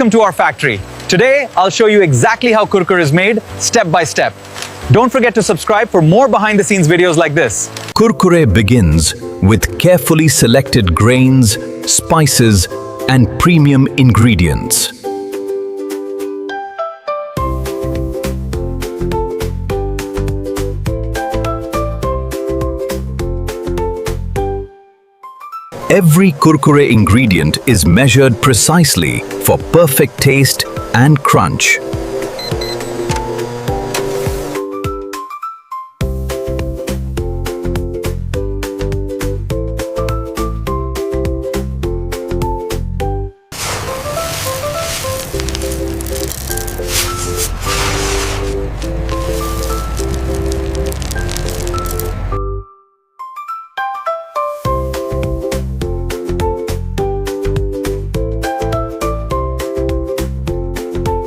Welcome to our factory. Today, I'll show you exactly how Kurkure is made, step by step. Don't forget to subscribe for more behind-the-scenes videos like this. Kurkure begins with carefully selected grains, spices, and premium ingredients. Every Kurkure ingredient is measured precisely for perfect taste and crunch.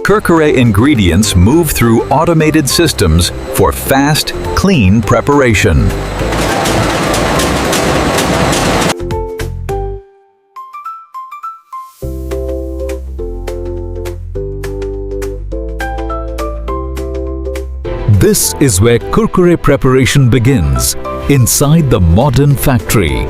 Kurkure ingredients move through automated systems for fast, clean preparation. This is where Kurkure preparation begins, inside the modern factory.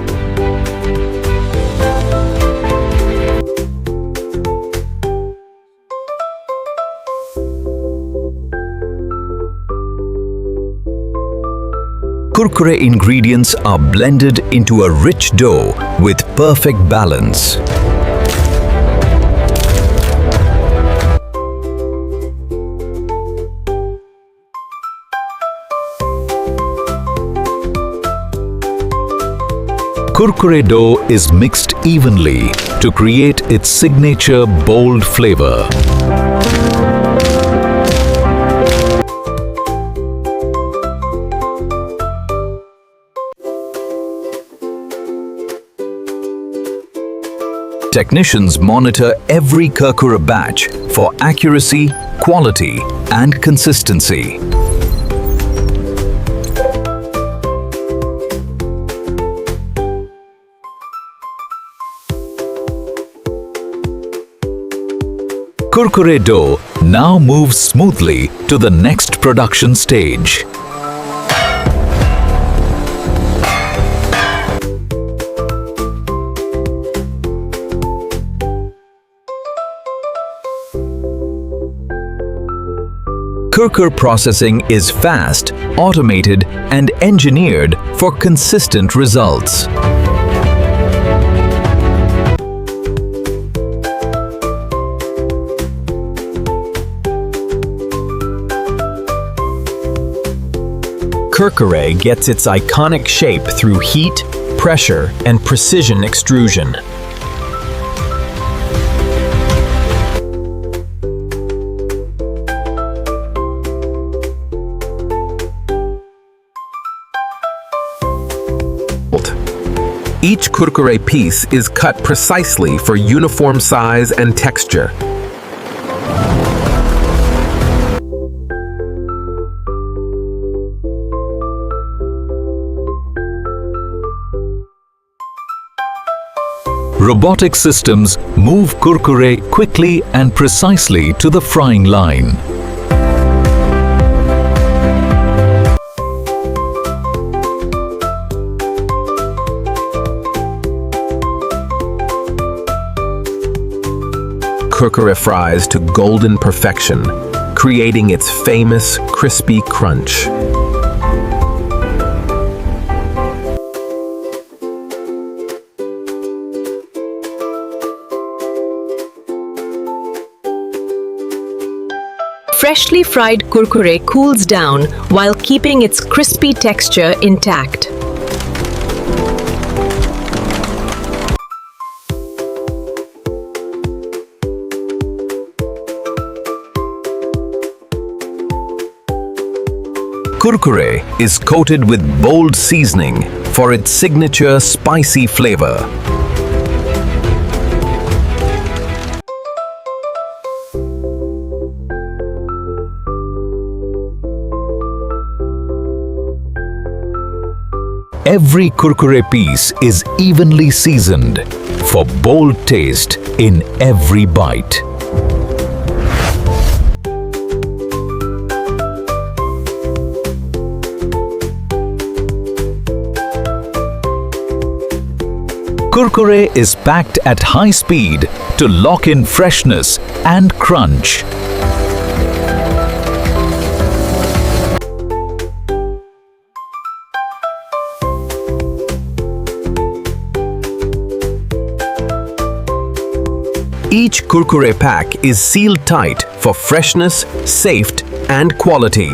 Kurkure ingredients are blended into a rich dough with perfect balance. Kurkure dough is mixed evenly to create its signature bold flavor. Technicians monitor every Kurkure batch for accuracy, quality, and consistency. Kurkure dough now moves smoothly to the next production stage. Kurkure processing is fast, automated, and engineered for consistent results. Kurkure gets its iconic shape through heat, pressure, and precision extrusion. Each Kurkure piece is cut precisely for uniform size and texture. Robotic systems move Kurkure quickly and precisely to the frying line. Kurkure fries to golden perfection, creating its famous crispy crunch. Freshly fried kurkure cools down while keeping its crispy texture intact. Kurkure is coated with bold seasoning for its signature spicy flavor. Every Kurkure piece is evenly seasoned for bold taste in every bite. Kurkure is packed at high speed to lock in freshness and crunch. Each Kurkure pack is sealed tight for freshness, safety, and quality.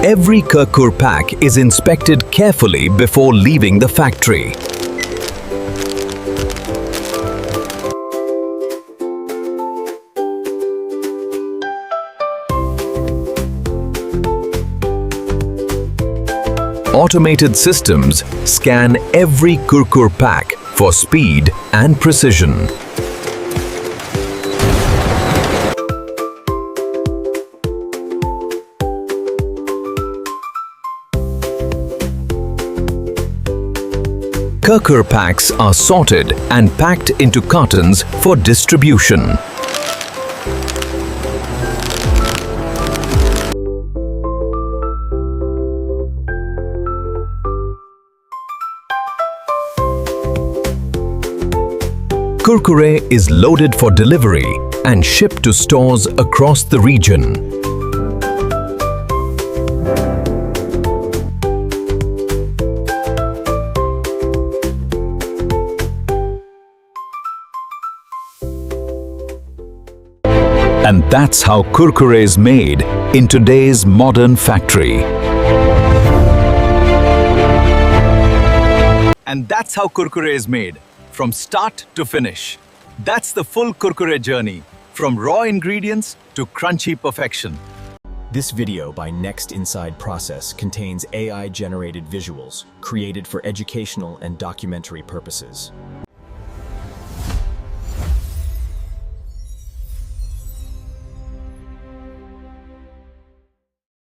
Every Kurkure pack is inspected carefully before leaving the factory. Automated systems scan every Kurkure pack for speed and precision. Kurkure packs are sorted and packed into cartons for distribution. Kurkure is loaded for delivery and shipped to stores across the region. And that's how Kurkure is made in today's modern factory. And that's how Kurkure is made, from start to finish. That's the full Kurkure journey, from raw ingredients to crunchy perfection. This video by Next Inside Process contains AI-generated visuals created for educational and documentary purposes.